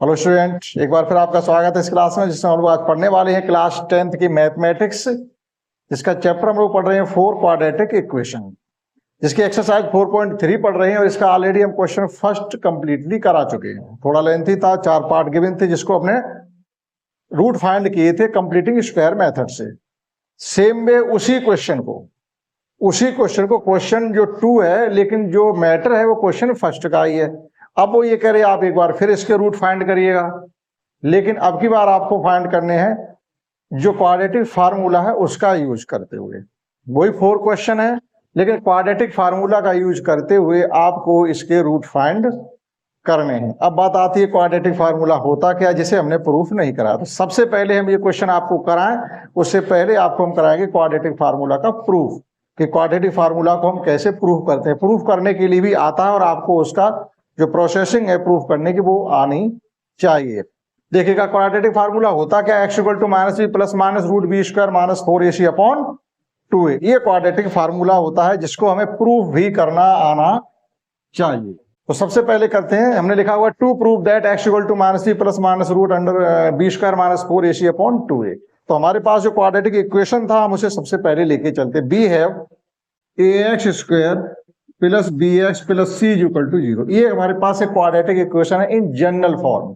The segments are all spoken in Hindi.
हेलो स्टूडेंट, एक बार फिर आपका स्वागत है इस क्लास में जिसमें हम लोग आज पढ़ने वाले हैं क्लास 10th की मैथमेटिक्स, जिसका चैप्टर हम लोग पढ़ रहे हैं 4 क्वाड्रेटिक इक्वेशन, जिसकी एक्सरसाइज 4.3 पढ़ रहे हैं और इसका ऑलरेडी हम क्वेश्चन फर्स्ट कंप्लीटली करा चुके हैं। थोड़ा लेंथी था, 4 पार्ट गिवन थे जिसको अपने रूट फाइंड किए थे कंप्लीटिंग स्क्वायर मेथड से। सेम वे उसी क्वेश्चन को क्वेश्चन जो 2 है, लेकिन जो मैटर है वो क्वेश्चन फर्स्ट का ही है। अब वो ये कह रहे आप एक बार फिर इसके रूट फाइंड करिएगा, लेकिन अब की बार आपको फाइंड करने हैं जो क्वाड्रेटिक फार्मूला है उसका यूज करते हुए। वही 4 क्वेश्चन है, लेकिन क्वाड्रेटिक फार्मूला का यूज करते हुए आपको इसके रूट फाइंड करने हैं। अब बात आती है क्वाड्रेटिक फार्मूला होता क्या, जिसे हमने प्रूफ नहीं करा। तो सबसे पहले हम ये क्वेश्चन आपको कराएं, उससे पहले आपको हम कराएंगे क्वाड्रेटिक फार्मूला का प्रूफ, कि क्वाड्रेटिक फार्मूला को हम कैसे प्रूफ करते हैं। प्रूफ करने के लिए भी आता है और आपको उसका जो प्रोसेसिंग है प्रूफ करने की वो आनी चाहिए। देखिएगा क्वाड्रेटिक फार्मूला होता क्या, x equal to minus B plus minus root B square minus 4ac upon 2a। ये क्वाड्रेटिक फार्मूला होता है जिसको हमें प्रूफ भी करना आना चाहिए। तो सबसे पहले करते हैं, हमने लिखा हुआ to prove that x equal to minus B plus minus root under B square minus 4ac upon 2a। तो हमारे पास जो क्वाड्रेटिक इक्वेशन था हम उसे सबसे पहले लेके चलते। We have ax square plus B X plus C equal to 0। ये हमारे पास एक क्वाड्रेटिक इक्वेशन है in general form,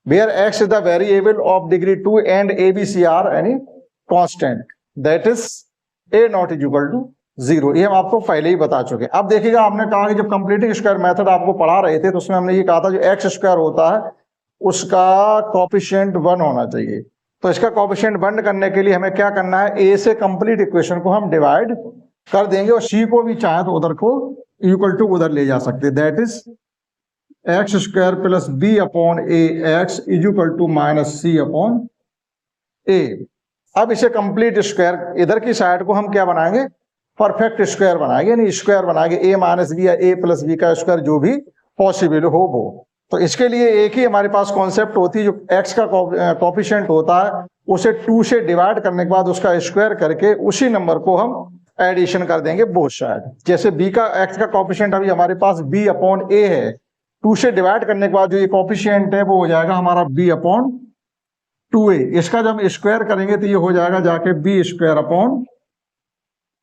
where x is the variable of degree 2 and A B C are any constant, that is a not is equal to 0। ये हम आपको पहले ही बता चुके हैं। अब देखिएगा, हमने कहा कि जब कंप्लीटिंग स्क्वायर मेथड आपको पढ़ा रहे थे तो उसमें हमने ये कहा था जो एक्स स्क्वायर होता है उसका कोएफिशिएंट 1 होना चाहिए। तो इसका कोएफिशिएंट 1 करने के लिए हमें क्या करना है, a से कंप्लीट इक्वेशन को हम डिवाइड कर देंगे और c को भी चाहे तो उधर को इक्वल टू उधर ले जा सकते हैं। That is x square plus B upon A X is equal to minus C upon A. अब इसे कंप्लीट स्क्वायर इधर की साइड को हम क्या बनाएंगे, परफेक्ट स्क्वायर बनाएंगे, यानी स्क्वायर बनाएंगे a माइनस बी या a प्लस बी का स्क्वायर जो भी पॉसिबल हो वो। तो इसके लिए एक ही हमारे पास कॉन्सेप्ट होती है, जो x का कोएफिशिएंट होता है उसे 2 से डिवाइड करने के बाद उसका स्क्वायर करके उसी नंबर को हम एडिशन कर देंगे बोथ साइड। जैसे b का x का कोएफिशिएंट अभी हमारे पास b अपॉन a है, 2 से डिवाइड करने के बाद जो ये कोएफिशिएंट है वो हो जाएगा हमारा b अपॉन 2a। इसका जब स्क्वायर करेंगे तो ये हो जाएगा जाके b square upon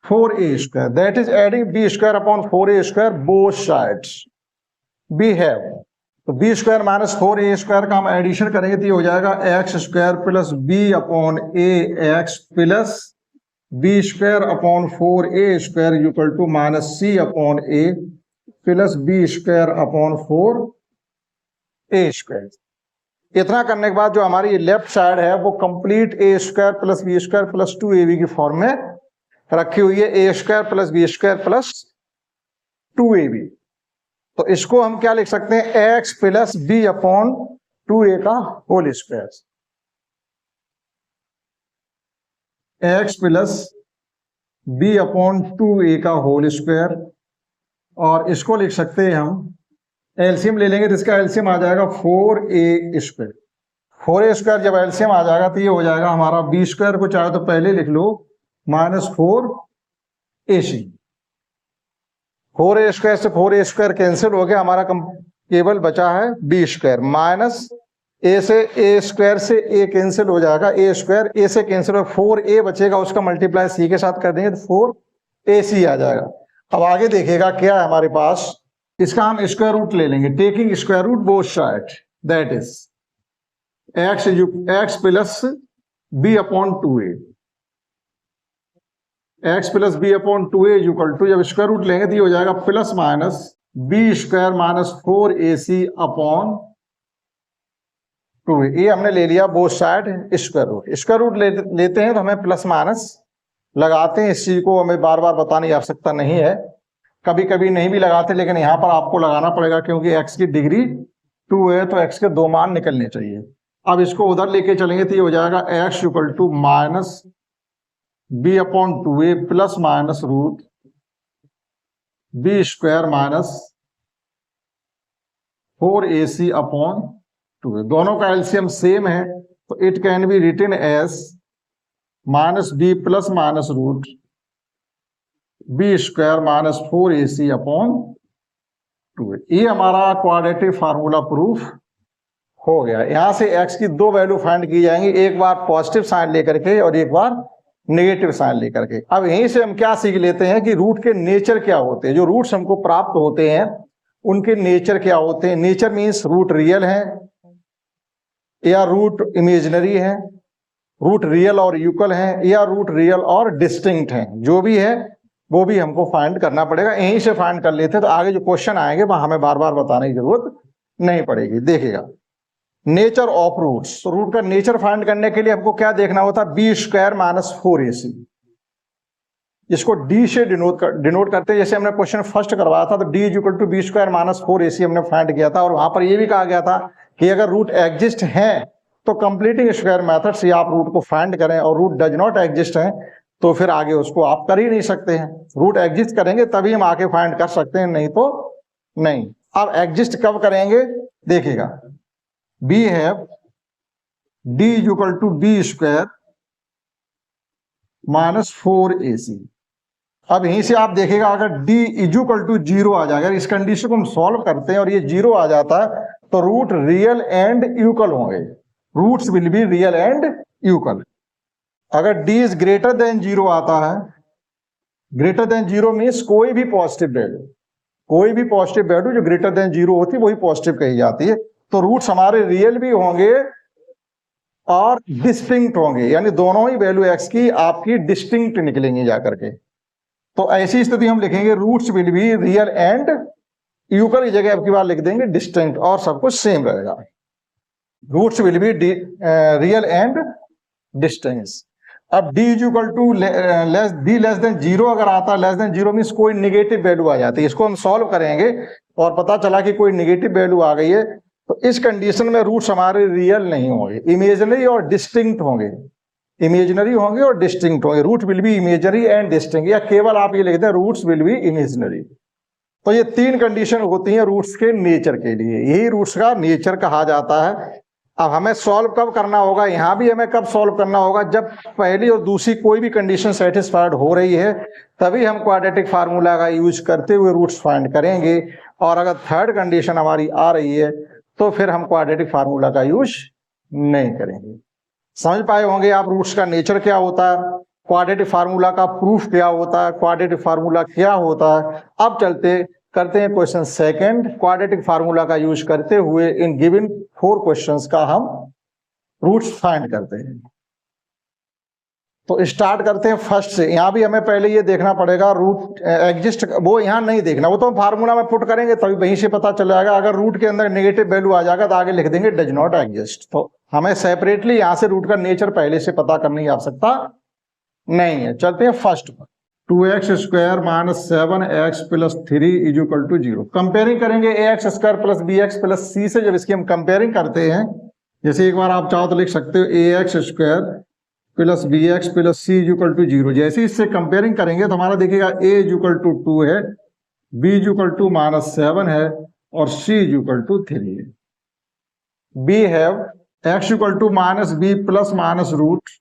4a square, that is adding b square upon 4a square both sides. b have तो b square minus 4a square का हम एडिशन करेंगे तो ये हो जाएगा x square plus b upon a x plus B square upon 4a square equal to minus C upon a plus B square upon 4a square. इतना करने के बाद जो हमारी लेफ्ट साइड है वो complete a square plus B square plus 2ab की फॉर्म में रखी हुई है, a square plus B square plus 2ab। तो इसको हम क्या लिख सकते हैं, x plus B upon 2a का whole square, x plus B upon 2a का होल स्क्वायर। और इसको लिख सकते हैं हम, एलसीएम ले लेंगे तो इसका एलसीएम आ जाएगा 4a स्क्वायर। 4a स्क्वायर जब एलसीएम आ जाएगा तो ये हो जाएगा हमारा बी स्क्वायर को चाहे तो पहले लिख लो माइनस 4ac। 4a स्क्वायर से 4a स्क्वायर कैंसिल हो गया, हमारा केवल बचा है बी स्क्वायर माइनस a से a स्क्वायर से a कैंसिल हो जाएगा, a स्क्वायर a से कैंसिल हो 4a बचेगा, उसका मल्टीप्लाई c के साथ कर देंगे तो 4ac आ जाएगा। अब आगे देखिएगा क्या है हमारे पास, इसका हम स्क्वायर रूट ले लेंगे, taking square root both side, that is x plus b upon 2a, x plus B upon 2a equal to, जब स्क्वायर रूट लेंगे तो ये हो जाएगा plus minus b square minus 4ac upon 2a। ये हमने ले लिया both side square root. Square root लेते हैं तो हमें प्लस माइनस लगाते हैं, इस चीज को हमें बार बार बताने की आवश्यकता नहीं है, कभी कभी नहीं भी लगाते, लेकिन यहाँ पर आपको लगाना पड़ेगा क्योंकि x की डिग्री 2 है तो x के 2 मान निकलने चाहिए। अब इसको उधर लेके चलेंगे तो ये हो जाएगा x equal to minus b upon 2a plus minus root b square minus 4ac upon 2a। दोनों का एलसीएम सेम है तो it can be written as minus b plus minus root b square minus 4ac upon 2a। ये हमारा क्वाड्रेटिक फार्मूला प्रूफ हो गया। यहां से x की दो वैल्यू फाइंड की जाएंगी, एक बार पॉजिटिव साइन लेकर के और एक बार नेगेटिव साइन लेकर के। अब यहीं से हम क्या सीख लेते हैं कि रूट के नेचर क्या होते हैं। जो रूट्स हमको प्राप्त होते हैं उनके नेचर क्या होते हैं। नेचर मीन्स रूट रियल है या रूट इमेजिनरी है, रूट रियल और इक्वल है या रूट रियल और डिस्टिंक्ट है। जो भी है वो भी हमको फाइंड करना पड़ेगा। यहीं से फाइंड कर लेते हैं तो आगे जो क्वेश्चन आएंगे वहां हमें बार बार बताने की जरूरत नहीं पड़ेगी। देखिएगा नेचर ऑफ रूट्स। तो रूट का नेचर फाइंड करने के लिए हमको क्या देखना होता है, बी स्क्वायर माइनस 4ac। इसको डी से डिनोट करते हैं। जैसे हमने क्वेश्चन फर्स्ट करवाया था तो D is equal to B square minus 4ac हमने फाइंड किया था, और वहां पर यह भी कहा गया था कि अगर रूट एग्जिस्ट है तो कंप्लीटिंग स्क्वायर मेथड से आप रूट को फाइंड करें, और रूट डज नॉट एग्जिस्ट है तो फिर आगे उसको आप कर ही नहीं सकते हैं। रूट एग्जिस्ट करेंगे तभी हम आगे फाइंड कर सकते हैं, नहीं तो नहीं। अब एग्जिस्ट कब करेंगे, देखिएगा we have D is equal to B square minus 4ac। अब यहीं से आप देखिएगा अगर d इज इक्वल टू 0 आ जाएगा, इस कंडीशन को हम सॉल्व करते हैं और ये 0 आ जाता है तो रूट रियल एंड इक्वल होंगे। Roots will be real and equal. अगर d इज ग्रेटर देन 0 आता है, ग्रेटर देन 0 मीन्स कोई भी पॉजिटिव वैल्यू, कोई भी पॉजिटिव वैल्यू जो ग्रेटर देन 0 होती है वही पॉजिटिव कही जाती है। तो रूट्स हमारे रियल भी होंगे और डिस्टिंक्ट होंगे, यानी दोनों ही वैल्यू x की आपकी डिस्टिंक्ट निकलेंगी जाकर के। तो ऐसी स्थिति हम लिखेंगे roots will be real and equal की जगह आपकी बार लिख देंगे डिस्टिंक्ट, और सब कुछ सेम रहेगा। Roots will be real and distinct. अब d is equal to D less than 0 अगर आता है, लेस देन 0 मीन्स कोई निगेटिव वैल्यू आ जाती है। इसको हम सॉल्व करेंगे और पता चला कि कोई निगेटिव वैल्यू आ गई है, तो इस कंडीशन में रूट्स हमारे रियल नहीं होंगे, इमेजिनरी और डिस्टिंक्ट होंगे। इमेजिनरी होंगे और डिस्टिंक्ट होंगे। Root will be imaginary and distinct, या केवल आप ये लिखते हैं रूट्स विल बी इमेजिनरी। तो ये तीन कंडीशन होती हैं रूट्स के नेचर के लिए, यही रूट्स का नेचर कहा जाता है। अब हमें सॉल्व कब करना होगा, यहां भी हमें कब सॉल्व करना होगा, जब पहली और दूसरी कोई भी कंडीशन सेटिस्फाइड हो रही है तभी हम क्वाड्रेटिक फार्मूला का यूज करते हुए रूट्स फाइंड करेंगे। और अगर थर्ड कंडीशन हमारी आ रही है तो फिर हम क्वाड्रेटिक फार्मूला का यूज नहीं करेंगे। समझ पाए होंगे आप रूट्स का नेचर क्या होता है, क्वाड्रेटिक फार्मूला का प्रूफ क्या होता है, क्वाड्रेटिक फार्मूला क्या होता है। अब चलते करते हैं क्वेश्चन सेकंड। क्वाड्रेटिक फार्मूला का यूज करते हुए इन गिवन 4 क्वेश्चंस का हम रूट्स फाइंड करते हैं। तो स्टार्ट करते हैं फर्स्ट से। यहां भी हमें पहले ये देखना पड़ेगा रूट एग्जिस्ट, वो यहां नहीं देखना, वो तो हम फार्मूला में पुट करेंगे तभी वहीं से पता चल जाएगा। अगर रूट के अंदर नेगेटिव वैल्यू आ जाएगा तो आगे लिख देंगे डज नॉट एग्जिस्ट। तो हमें सेपरेटली यहां से रूट का नेचर पहले से पता करने की आवश्यकता नहीं है। चलते हैं फर्स्ट पर। 2x square minus 7x plus 3 is equal to 0। Comparing करेंगे ax square plus bx plus c से। जब इसकी हम कंपेयरिंग करते हैं, जैसे एक बार आप चाहो तो लिख सकते हो ax square plus bx plus c is equal to 0। जैसे इससे कंपेयरिंग करेंगे तो हमारा देखिएगा a इज इक्वल टू 2 है, b is equal to minus 7 है और c इज इक्वल टू 3 है। b have x equal to minus b plus minus root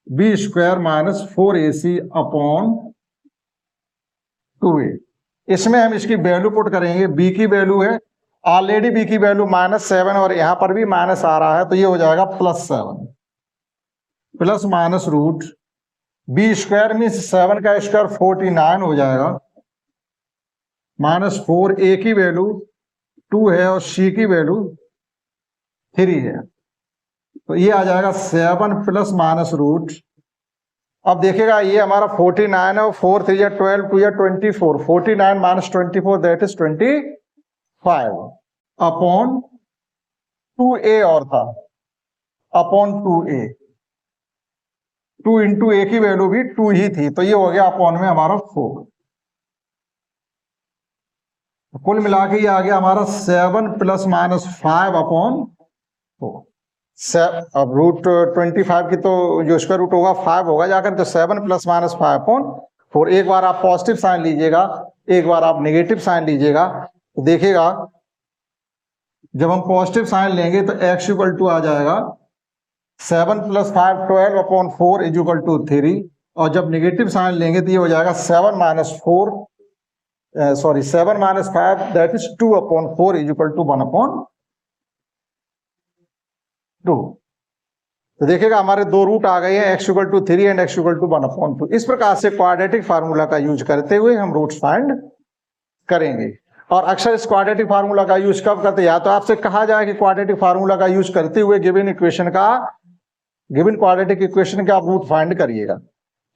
b square minus 4ac upon 2a। इसमें हम इसकी वैल्यू पुट करेंगे। b की वैल्यू है ऑलरेडी, b की वैल्यू -7 और यहां पर भी माइनस आ रहा है तो ये हो जाएगा +7 plus minus root b square means 7 का स्क्वायर 49 हो जाएगा, माइनस 4a की वैल्यू 2 है और c की वैल्यू 3 है, तो ये आ जाएगा 7 प्लस माइनस रूट। अब देखिएगा ये हमारा 49 है और 4 3 या 12 2 या 24, 49 minus 24 that is 25 upon 2a और था अपॉन 2a, 2 इंटू a की वैल्यू भी 2 ही थी तो ये हो गया अपॉन में हमारा 4। कुल मिला के ये आ गया हमारा 7 प्लस माइनस 5 अपॉन 4। अब रूट 25 की तो जो स्क्वायर रूट होगा 5 होगा जाकर, तो 7 प्लस माइनस 5 अपॉन 4। एक बार आप पॉजिटिव साइन लीजिएगा, एक बार आप नेगेटिव साइन लीजिएगा, तो देखिएगा जब हम पॉजिटिव साइन लेंगे तो x इक्वल टू आ जाएगा 7 plus 5 12 upon 4 is equal to 3, और जब नेगेटिव साइन लेंगे तो ये हो जाएगा 7 minus 5 that is 2 upon 4 is equal to 1 upon 2। तो देखिएगा हमारे दो रूट आ गए हैं, x equal to 3 and x equal to 1/2। इस प्रकार से क्वाड्रेटिक फार्मूला का यूज करते हुए हम रूट फाइंड करेंगे। और अक्सर इस क्वाड्रेटिक फार्मूला का यूज कब करते हैं, या तो आपसे कहा जाए कि क्वाड्रेटिक फार्मूला का यूज करते हुए गिवन क्वाड्रेटिक इक्वेशन का आप रूट फाइंड करिएगा।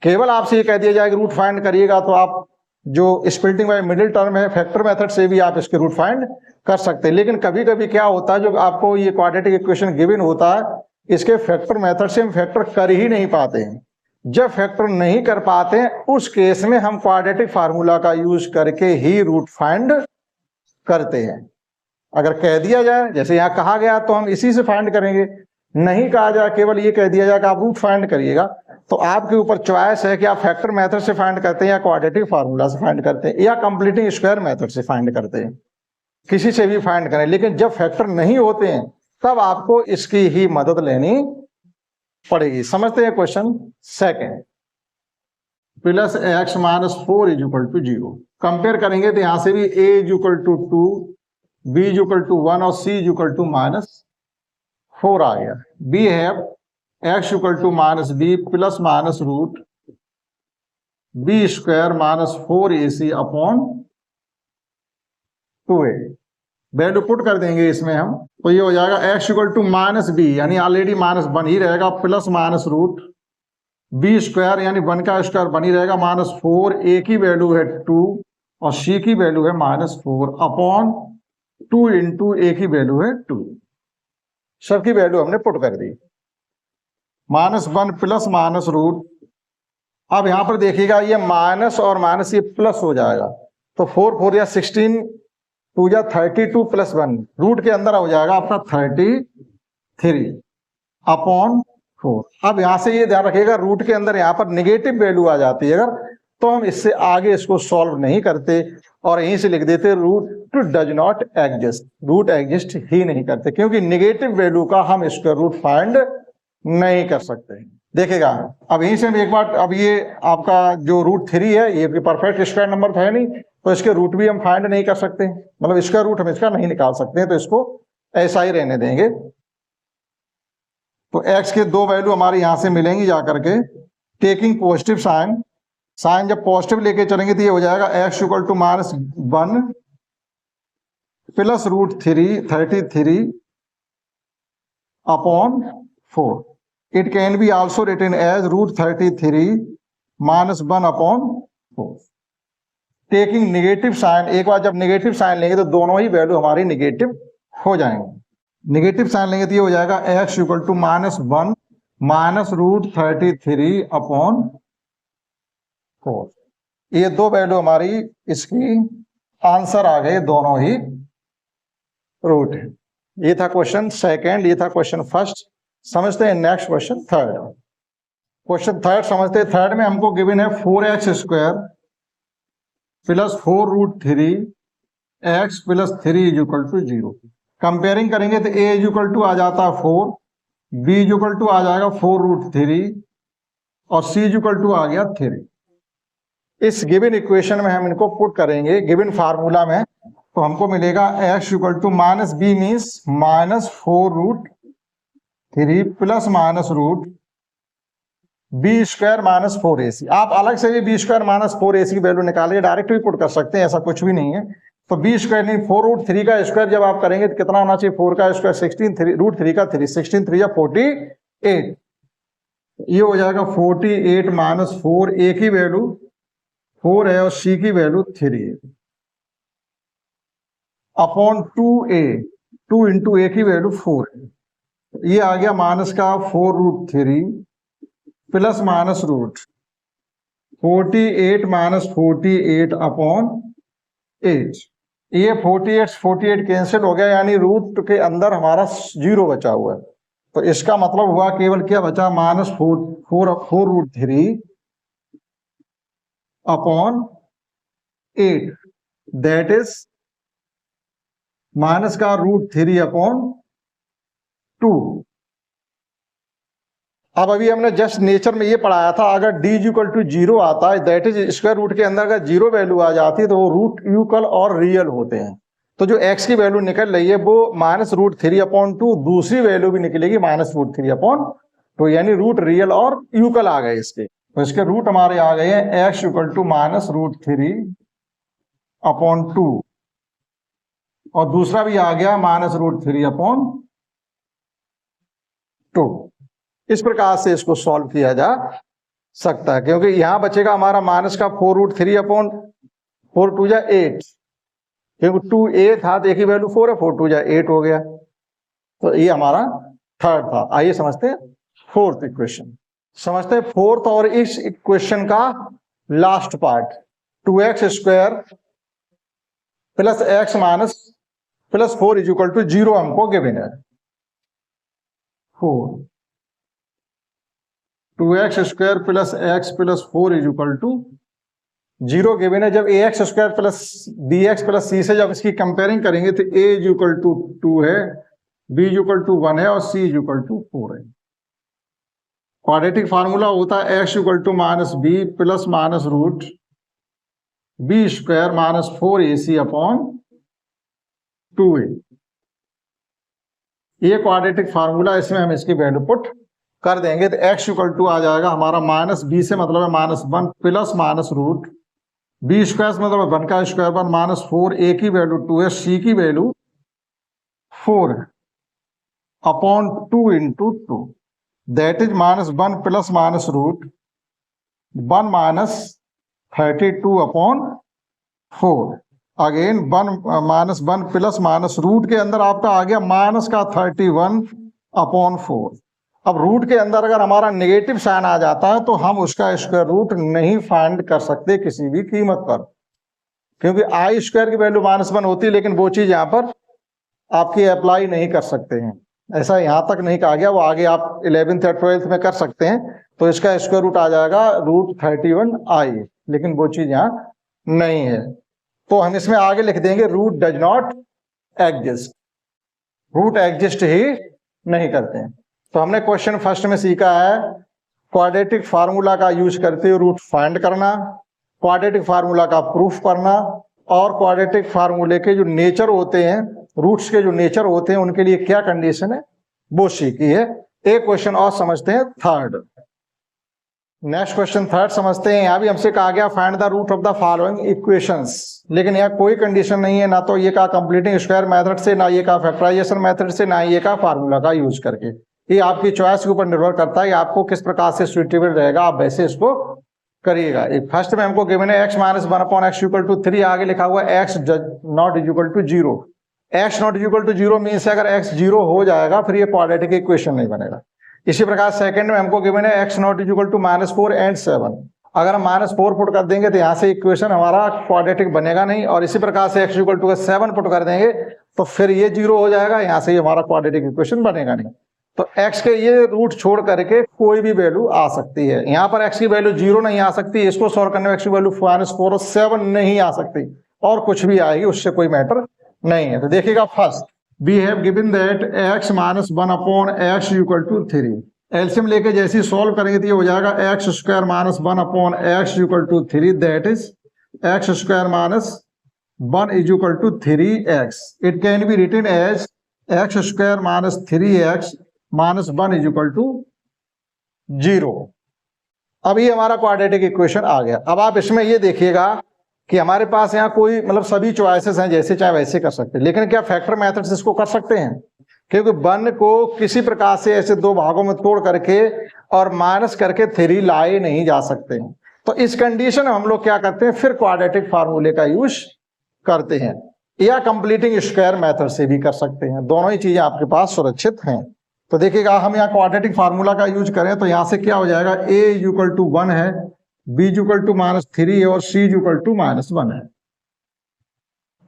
केवल आपसे ये कह दिया जाए कि रूट फाइंड करिएगा, तो आप जो स्प्लिटिंग बाय मिडिल टर्म है फैक्टर मेथड से भी आप इसके रूट फाइंड कर सकते हैं। लेकिन कभी कभी क्या होता है, जो आपको ये क्वाड्रेटिक इक्वेशन गिवन होता है, इसके फैक्टर मेथड से हम फैक्टर कर ही नहीं पाते हैं। जब फैक्टर नहीं कर पाते हैं, उस केस में हम क्वाड्रेटिक फार्मूला का यूज करके ही रूट फाइंड करते हैं। अगर कह दिया जाए, जैसे यहाँ कहा गया, तो हम इसी से फाइंड करेंगे। नहीं कहा जाए, केवल ये कह दिया जाए कि आप रूट फाइंड करिएगा, तो आपके ऊपर चॉइस है कि आप फैक्टर मेथड से फाइंड करते हैं, या क्वाड्रेटिक फार्मूला से फाइंड करते हैं, या कंप्लीटिंग स्क्वायर मेथड से फाइंड करते हैं। किसी से भी फाइंड करें, लेकिन जब फैक्टर नहीं होते हैं तब आपको इसकी ही मदद लेनी पड़ेगी। समझते हैं question second. Plus x minus 4 is equal to 0। Compare करेंगे तो यहां से भी a is equal to 2, b is equal to 1 और c इज इक्वल टू -4 आ गया। b है x equal to -b plus minus root b square minus 4ac upon 2a। Value put कर देंगे इसमें हम, तो ये हो जाएगा x इक्वल टू -b, यानी ऑलरेडी माइनस बन ही रहेगा, plus minus root b square यानी 1 का स्क्वायर बन ही रहेगा, -4, a की वैल्यू है 2 और c की वैल्यू है -4 अपॉन 2 इंटू a की वैल्यू है 2। सबकी वैल्यू हमने पुट कर दी। -1 प्लस माइनस रूट। अब यहां पर देखिएगा, ये माइनस और माइनस ये प्लस हो जाएगा, तो 4 4 या 16, 2 या 32 प्लस 1, रूट के अंदर हो जाएगा आपका 33 अपॉन 4। अब यहां से ये ध्यान रखिएगा, रूट के अंदर यहां पर निगेटिव वैल्यू आ जाती है अगर, तो हम इससे आगे इसको सॉल्व नहीं करते और यहीं से लिख देते root does not exist. Root exist ही नहीं करते, क्योंकि निगेटिव वैल्यू का हम स्क्वायर रूट फाइंड नहीं कर सकते। देखिएगा अब यहीं से हम एक बार, अब ये आपका जो रूट 3 है, ये परफेक्ट स्क्वायर नंबर है नहीं, तो इसके रूट भी हम फाइंड नहीं कर सकते, मतलब स्क्वायर रूट हम इसका नहीं निकाल सकते हैं, तो इसको ऐसा ही रहने देंगे। तो x के दो वैल्यू हमारे यहां से मिलेंगी जाकर के, टेकिंग पॉजिटिव साइन। साइन जब पॉजिटिव लेके चलेंगे तो ये हो जाएगा x equal to -1 plus root 33 upon 4। It can be also written as root 33 -1 upon 4। Taking negative sign, एक बार जब नेगेटिव साइन लेंगे तो दोनों ही वैल्यू हमारी नेगेटिव हो जाएंगे। नेगेटिव साइन लेंगे तो ये हो जाएगा x equal to -1 minus root 33 upon 4। ये दो वैल्यू हमारी इसकी आंसर आ गए, दोनों ही रूट है। ये था क्वेश्चन सेकंड, ये था क्वेश्चन फर्स्ट। समझते हैं next question third. Question third समझते हैं। थर्ड में हमको गिवन है 4x square plus 4 root 3 x plus 3 is equal to 0। Comparing करेंगे तो a इज इक्वल टू आ जाता है 4, b इज इक्वल टू आ जाएगा 4 रूट 3 और c इज इक्वल टू आ गया 3। इस गिवन इक्वेशन में हम इनको पुट करेंगे गिवन फार्मूला में, तो हमको मिलेगा x equal to -b means -4 root 3 plus minus root b square minus 4ac। आप अलग से भी b स्क्वायर माइनस 4ac की वैल्यू निकालिए, डायरेक्ट भी पुट कर सकते हैं, ऐसा कुछ भी नहीं है। तो b स्क्वायर नहीं 4 रूट 3 का स्क्वायर जब आप करेंगे तो कितना होना चाहिए, 4 का स्क्वायर 16, रूट 3 का 3, 16 3 या 48। ये हो जाएगा 48 माइनस 4, a की वैल्यू 4 है और c की वैल्यू 3 है अपॉन 2a, 2 इंटू a की वैल्यू 4 है। ये आ गया माइनस का 4 root 3 plus minus root 48 minus 48 upon 8। ये 48 कैंसिल हो गया, यानी रूट के अंदर हमारा 0 बचा हुआ है। तो इसका मतलब हुआ केवल क्या बचा, -4 root 3 upon 8, that is minus का रूट 3 अपॉन 2। अब अभी हमने जस्ट नेचर में ये पढ़ाया था, अगर d इक्वल टू 0 आता है, दैट इज स्क्वायर रूट के अंदर अगर 0 वैल्यू आ जाती है तो वो रूट यूकल और रियल होते हैं। तो जो x की वैल्यू निकल रही है वो -√3/2, दूसरी वैल्यू भी निकलेगी -√3/2, यानी रूट रियल और यूकल आ गए इसके। तो इसके रूट हमारे आ गए हैं x = -√3/2 और दूसरा भी आ गया -√3/2। इस प्रकार से इसको सॉल्व किया जा सकता है, क्योंकि यहां बचेगा हमारा माइनस का 4√3/4 2 = 8, क्योंकि 2a था तो एक ही वैल्यू 4 है, 4 2 = 8 हो गया। तो ये हमारा थर्ड था। आइए समझते हैं फोर्थ इक्वेशन। समझते हैं फोर्थ और इस इक्वेशन का लास्ट पार्ट। 2x² + x - +4 = 0 हमको गिवन है। 2x² + x + 4 = 0 गिवन है। जब ax² + bx + c से जब इसकी कंपेयरिंग करेंगे तो a = 2 है, b = 1 है और c = 4 है। क्वाड्रेटिक फार्मूला होता है x = -b + -√b² - 4ac/2a। ये क्वाड्रेटिक फार्मूला, इसमें हम इसकी वैल्यू पुट कर देंगे तो x = आ जाएगा हमारा -b से मतलब है -1 + -√b² से मतलब 1 का स्क्वायर -4, a की वैल्यू 2 है, c की वैल्यू 4 है /2 × 2, दैट इज -1 + -√1 - 32/4। अगेन 1 + -रूट के अंदर आपका आ गया -31/4। अब रूट के अंदर अगर हमारा नेगेटिव साइन आ जाता है तो हम उसका स्क्वायर रूट नहीं फाइंड कर सकते किसी भी कीमत पर, क्योंकि i² की वैल्यू -1 होती है, लेकिन वो चीज यहाँ पर आपकी अप्लाई नहीं कर सकते हैं। ऐसा यहाँ तक नहीं कहा गया, वो आगे आप 11th या 12th में कर सकते हैं। तो इसका स्क्वायर रूट आ जाएगा √31i, लेकिन वो चीज यहाँ नहीं है। तो हम इसमें आगे लिख देंगे root does not exist, root exist ही नहीं करते हैं। तो हमने क्वेश्चन फर्स्ट में सीखा है क्वाड्रेटिक फार्मूला का यूज करते हुए रूट फाइंड करना, क्वाड्रेटिक फार्मूला का प्रूफ करना, और क्वाड्रेटिक फार्मूले के जो नेचर होते हैं, रूट्स के जो नेचर होते हैं, उनके लिए क्या कंडीशन है वो सीखी है। एक क्वेश्चन और समझते हैं थर्ड। नेक्स्ट क्वेश्चन थर्ड समझते हैं। यहाँ भी हमसे कहा गया find the root of the following equations, लेकिन यहाँ कोई कंडीशन नहीं है, ना तो ये का कंप्लीटिंग स्क्वायर मेथड से, ना ये का फैक्टराइजेशन मेथड से, ना ये का फार्मूला का यूज करके। ये आपकी चॉइस के ऊपर निर्भर करता है, आपको किस प्रकार से सुइटेबल रहेगा, आप वैसे इसको करिएगा। फर्स्ट में हमको गिवन है x - 1/x = 3, आगे लिखा हुआ है x not = 0। x not = 0 means अगर x 0 हो जाएगा फिर ये क्वाड्रेटिक इक्वेशन नहीं बनेगा। इसी प्रकार सेकंड में हमको गिवन है x not = -4 and 7, अगर हम -4 पुट कर देंगे तो यहाँ से इक्वेशन हमारा क्वाड्रेटिक बनेगा नहीं, और इसी प्रकार से x = 7 पुट कर देंगे तो फिर ये 0 हो जाएगा, यहाँ से हमारा क्वाड्रेटिक इक्वेशन बनेगा नहीं। तो x के ये रूट छोड़ करके कोई भी वैल्यू आ सकती है। यहाँ पर x की वैल्यू 0 नहीं आ सकती, इसको सॉल्व करने में x की वैल्यू -4 और 7 नहीं आ सकती, और कुछ भी आएगी उससे कोई मैटर नहीं है। तो देखिएगा first we have given that x - 1/x = 3। LCM लेके जैसे सॉल्व करेंगे तो ये हो जाएगा x² - 1/x = 3, that is x² - 1 = 3x। It can be written as x² - 3x - 1 = 0। अब ये हमारा क्वाड्रेटिक इक्वेशन आ गया। अब आप इसमें ये देखिएगा कि हमारे पास यहाँ कोई मतलब सभी चॉइसेस हैं, जैसे चाहे वैसे कर सकते हैं, लेकिन क्या फैक्टर मेथड से इसको कर सकते हैं? क्योंकि 1 को किसी प्रकार से ऐसे दो भागों में तोड़ करके और माइनस करके 3 लाए नहीं जा सकते हैं। तो इस कंडीशन में हम लोग क्या करते हैं, फिर क्वाड्रेटिक फार्मूले का यूज करते हैं, या कंप्लीटिंग स्क्वायर मेथड से भी कर सकते हैं। दोनों ही चीजें आपके पास सुरक्षित हैं। तो देखिएगा हम यहाँ क्वाड्रेटिक फार्मूला का यूज करें तो यहाँ से क्या हो जाएगा, a = 1 है, b = -3 है और c = -1 है।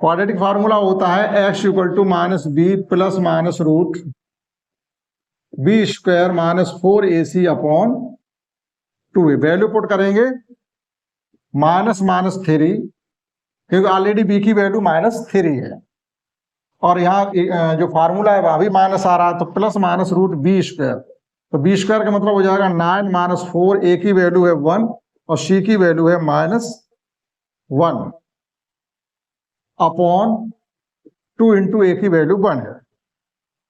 क्वाड्रेटिक फार्मूला होता है x = -b + -√b² - 4ac/2a। Value put करेंगे -3, क्योंकि ऑलरेडी b की वैल्यू -3 है, और यहाँ जो फार्मूला है वहां भी माइनस आ रहा है, तो +-√b²। तो b² का मतलब हो जाएगा 9 - 4, a की वैल्यू है 1 और c की वैल्यू है -1/2 2 इंटू ए की वैल्यू 1 है।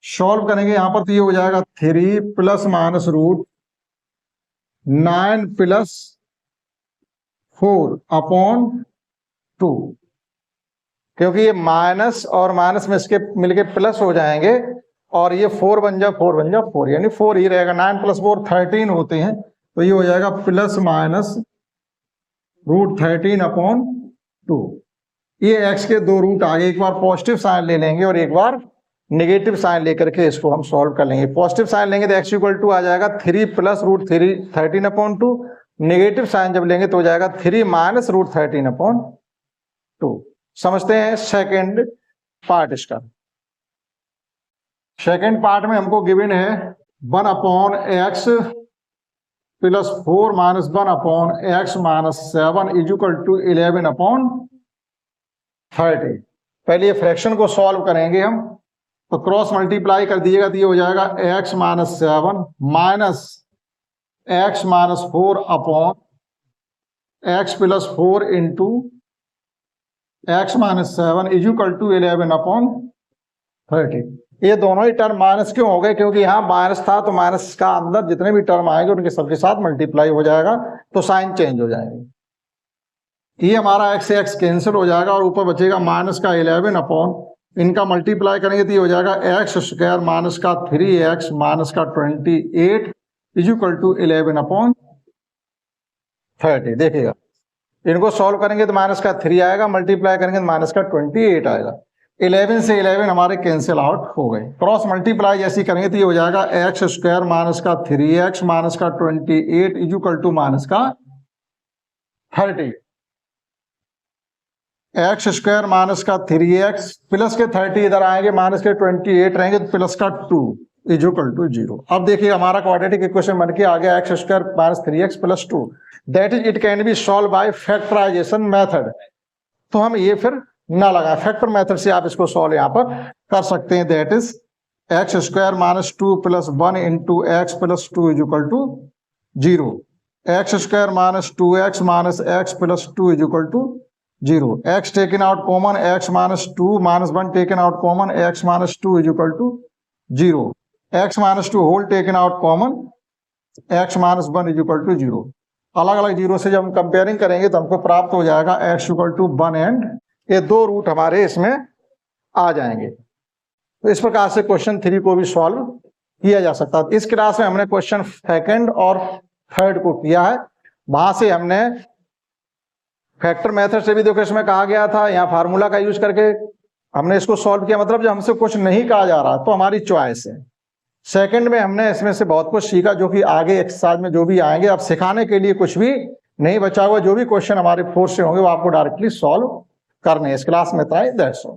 सॉल्व करेंगे यहां पर तो ये हो जाएगा 3 plus minus root 9 plus 4 upon 2, क्योंकि ये माइनस और माइनस में इसके मिलके प्लस हो जाएंगे और ये 4 बन जा 4 यानी 4 ही रहेगा। 9 प्लस 4 13 होते हैं, तो ये हो जाएगा प्लस माइनस रूट 13 अपॉन 2। ये x के दो रूट आगे, एक बार पॉजिटिव साइन ले लेंगे और एक बार नेगेटिव साइन लेकर के इसको हम सॉल्व कर लेंगे। पॉजिटिव साइन लेंगे तो x इक्वल टू आ जाएगा 3 plus root 13 upon 2। Negative sign जब लेंगे तो हो जाएगा 3 माइनस रूट 13 अपॉन 2। समझते हैं सेकंड पार्ट इसका। सेकंड पार्ट में हमको गिवन है 1 upon X plus 4 minus 1 upon X minus 7 is equal to 11 upon 30। पहले ये फ्रैक्शन को सॉल्व करेंगे हम, तो क्रॉस मल्टीप्लाई कर दीजिएगा तो ये हो जाएगा X minus 7 minus X minus 4 upon X plus 4 into X minus 7 is equal to 11 upon 30। ये दोनों ही टर्म माइनस क्यों हो गए? क्योंकि यहाँ माइनस था, तो माइनस का अंदर जितने भी टर्म आएंगे उनके सबके साथ मल्टीप्लाई हो जाएगा, तो साइन चेंज हो जाएंगे। ये हमारा एक्स से एक्स कैंसिल हो जाएगा और ऊपर बचेगा माइनस का 11 अपॉन, इनका मल्टीप्लाई करेंगे तो ये हो जाएगा एक्स स्क्वायर माइनस का 3x माइनस का 28 इज इक्वल टू 11 अपॉन 30। देखिएगा, इनको सॉल्व करेंगे तो माइनस का 3 आएगा, मल्टीप्लाई करेंगे तो माइनस का 28 आएगा। 11 से 11 हमारे कैंसिल आउट हो गए। क्रॉस मल्टीप्लाई जैसी करेंगे तो ये हो जाएगा एक्स स्क्वायर माइनस का 3x माइनस का 28 इज इक्वल टू माइनस का 30। एक्स स्क्वायर माइनस का 3x प्लस के 30 इधर आएंगे, माइनस के 28 रहेंगे तो प्लस का 2 इज इक्वल टू 0। अब देखिए हमारा क्वाड्रेटिक इक्वेशन बन के आ गया X square minus 3x plus 2, that is it can be solve by factorisation method. तो हम ये फिर ना लगा, फैक्टर मेथड से आप इसको सॉल्व यहाँ पर कर सकते हैं। That is x square minus 2 plus 1 into x plus 2 is equal to 0। X square minus 2x minus x plus 2 is equal to 0। x taken out common, x minus 2 minus 1 taken out common, x minus 2 is equal to 0। x minus 2 whole taken out common, x minus 1 is equal to 0। अलग अलग जीरो से जब हम कंपेयरिंग करेंगे तो हमको प्राप्त हो जाएगा x इक्वल टू 1 एंड ये दो रूट हमारे इसमें आ जाएंगे। तो इस प्रकार से क्वेश्चन 3 को भी सॉल्व किया जा सकता है। इस क्लास में हमने क्वेश्चन सेकंड और थर्ड को किया है, वहां से हमने फैक्टर मेथड से भी देखो इसमें कहा गया था, यहाँ फार्मूला का यूज करके हमने इसको सॉल्व किया। मतलब जब हमसे कुछ नहीं कहा जा रहा तो हमारी चॉइस है। सेकंड में हमने इसमें से बहुत कुछ सीखा जो कि आगे एक्सरसाइज में जो भी आएंगे, अब सिखाने के लिए कुछ भी नहीं बचा हुआ। जो भी क्वेश्चन हमारे फोर्स से होंगे वो आपको डायरेक्टली सॉल्व करने। इस क्लास में था दैट्स ऑल।